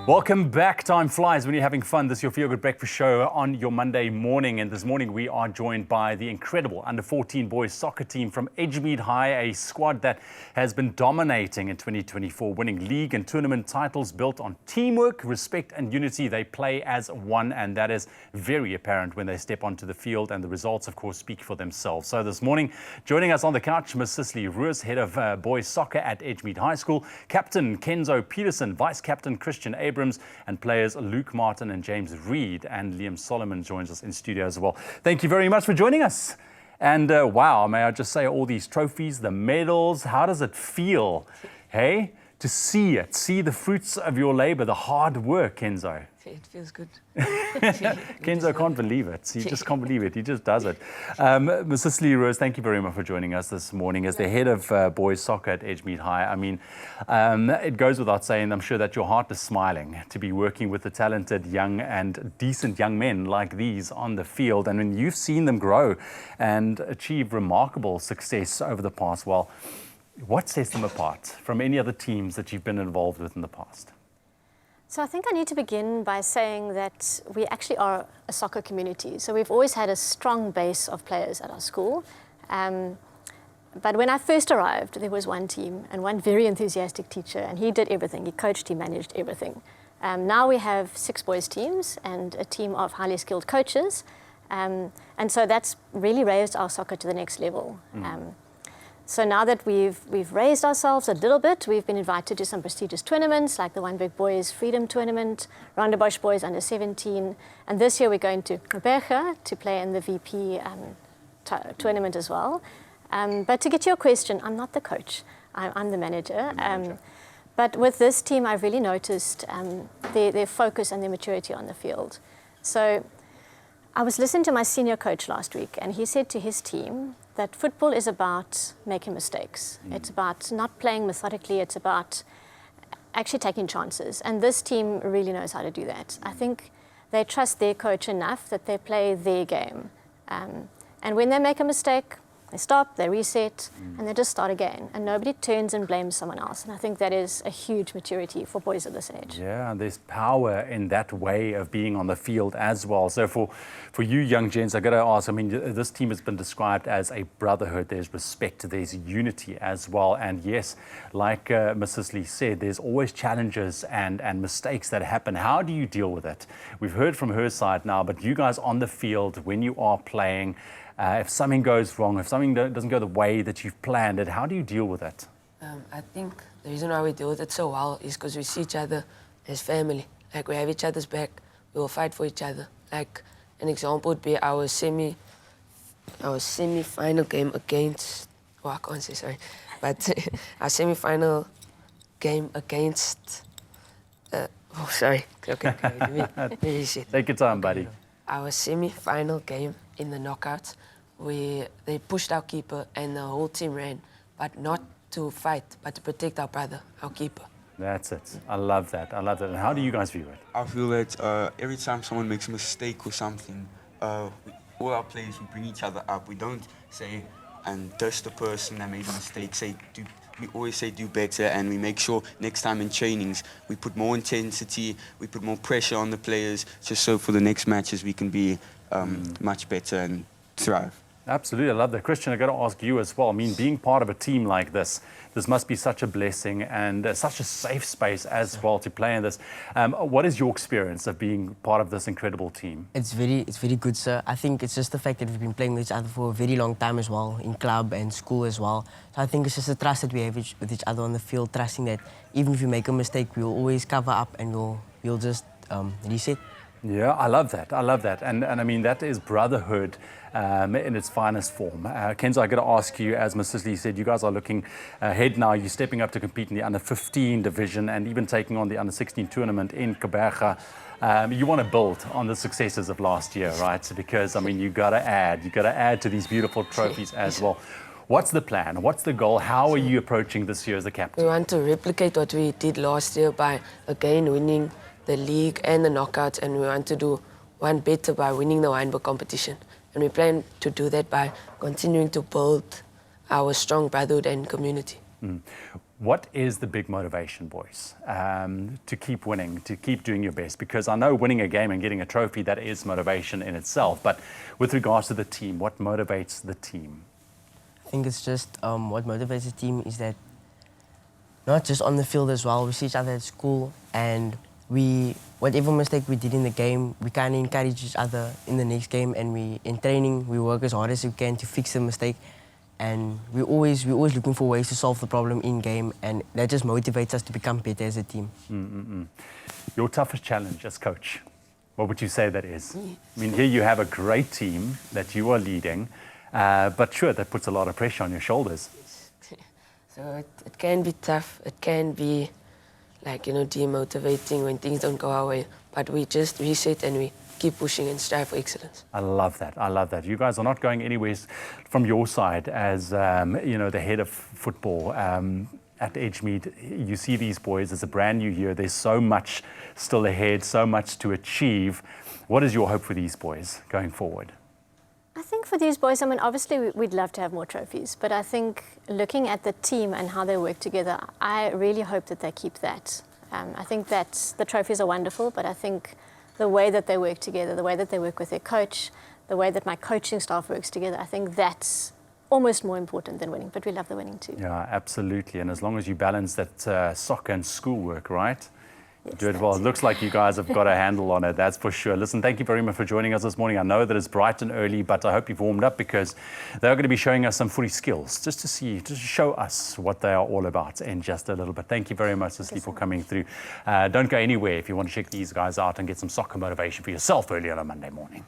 Welcome back. Time flies when you're having fun. This is your Feel Good Breakfast Show on your Monday morning. And this morning we are joined by the incredible under-14 boys soccer team from Edgemead High, a squad that has been dominating in 2024, winning league and tournament titles built on teamwork, respect and unity. They play as one, and that is very apparent when they step onto the field, and the results, of course, speak for themselves. So this morning, joining us on the couch, Ms. Cicely Roos, head of boys soccer at Edgemead High School, Captain Kenzo Peterson, Vice Captain Christian Abrams, and players Luke Martin and James Reed, and Liam Solomon joins us in studio as well. Thank you very much for joining us. And wow, may I just say, all these trophies, the medals, how does it feel, hey, to see the fruits of your labor, the hard work, Kenzo? It feels good. Kenzo can't believe it. He just can't believe it. He just does it. Ms. Cicely Roos, thank you very much for joining us this morning as the head of boys soccer at Edgemead High. I mean, it goes without saying, I'm sure that your heart is smiling to be working with the talented young and decent young men like these on the field. And when you've seen them grow and achieve remarkable success over the past, well, what sets them apart from any other teams that you've been involved with in the past? So I think I need to begin by saying that we actually are a soccer community. So we've always had a strong base of players at our school. But when I first arrived, there was one team and one very enthusiastic teacher, and he did everything. He coached, he managed everything. Now we have 6 boys teams and a team of highly skilled coaches. And so that's really raised our soccer to the next level. So now that we've raised ourselves a little bit, we've been invited to some prestigious tournaments like the One Big Boys Freedom Tournament, Rondebosch Boys Under 17, and this year we're going to Gqeberha to play in the VP tournament as well. But to get to your question, I'm not the coach, I'm the manager. But with this team, I've really noticed their focus and their maturity on the field. So I was listening to my senior coach last week, and he said to his team that football is about making mistakes. It's about not playing methodically. It's about actually taking chances. And this team really knows how to do that. I think they trust their coach enough that they play their game. And when they make a mistake, they stop, they reset, and they just start again. And nobody turns and blames someone else. And I think that is a huge maturity for boys at this age. Yeah, there's power in that way of being on the field as well. So for you young gents, I got to ask, I mean, this team has been described as a brotherhood. There's respect, there's unity as well. And yes, like Ms. Cicely said, there's always challenges and mistakes that happen. How do you deal with it? We've heard from her side now, but you guys on the field, when you are playing, if something goes wrong, if something doesn't go the way that you've planned it, how do you deal with it? I think the reason why we deal with it so well is because we see each other as family. Like, we have each other's back, we will fight for each other. Like, an example would be our semi-final game against, I can't say sorry, but our semi-final game against, sorry, okay, let me see. Take your time, buddy. Our semi-final game in the knockouts, they pushed our keeper and the whole team ran, but not to fight, but to protect our brother, our keeper. That's it. I love that. I love that. And how do you guys view it? I feel that every time someone makes a mistake or something, all our players, we bring each other up. We don't say and diss the person that made a mistake. We always say do better, and we make sure next time in trainings we put more intensity, we put more pressure on the players, just so for the next matches we can be much better and thrive. Absolutely, I love that. Christian, I've got to ask you as well. I mean, being part of a team like this must be such a blessing and such a safe space as well to play in this. What is your experience of being part of this incredible team? It's very good, sir. I think it's just the fact that we've been playing with each other for a very long time as well, in club and school as well. So I think it's just the trust that we have with each other on the field, trusting that even if you make a mistake, we'll always cover up and we'll just reset. Yeah, I love that. I love that. And I mean, that is brotherhood in its finest form. Kenzo, I got to ask you, as Ms. Cicely said, you guys are looking ahead now. You're stepping up to compete in the under-15 division and even taking on the under-16 tournament in Gqeberha. You want to build on the successes of last year, right? Because, I mean, you got to add to these beautiful trophies as well. What's the plan? What's the goal? How are you approaching this year as a captain? We want to replicate what we did last year by, again, winning the league and the knockouts, and we want to do one better by winning the Wynberg competition. And we plan to do that by continuing to build our strong brotherhood and community. What is the big motivation, boys, to keep winning, to keep doing your best? Because I know winning a game and getting a trophy, that is motivation in itself. But with regards to the team, what motivates the team? I think it's just what motivates the team is that not just on the field as well. We see each other at school, and whatever mistake we did in the game, we kind of encourage each other in the next game, and in training we work as hard as we can to fix the mistake, and we're always looking for ways to solve the problem in game, and that just motivates us to become better as a team. Your toughest challenge as coach, what would you say that is? I mean, here you have a great team that you are leading, but sure, that puts a lot of pressure on your shoulders. So it can be tough. It can be like, you know, demotivating when things don't go our way. But we just reset and we keep pushing and strive for excellence. I love that. I love that. You guys are not going anywhere from your side as, you know, the head of football at Edgemead. You see these boys as a brand new year. There's so much still ahead, so much to achieve. What is your hope for these boys going forward? I think for these boys, I mean, obviously we'd love to have more trophies, but I think looking at the team and how they work together, I really hope that they keep that. I think that the trophies are wonderful, but I think the way that they work together, the way that they work with their coach, the way that my coaching staff works together, I think that's almost more important than winning, but we love the winning too. Yeah, absolutely. And as long as you balance that soccer and schoolwork, right? Yes, Do it well. It looks like you guys have got a handle on it, that's for sure. Listen, thank you very much for joining us this morning. I know that it's bright and early, but I hope you've warmed up because they're going to be showing us some footy skills just to show us what they are all about in just a little bit. Thank you very much, Cecily, for coming through. Don't go anywhere if you want to check these guys out and get some soccer motivation for yourself early on a Monday morning.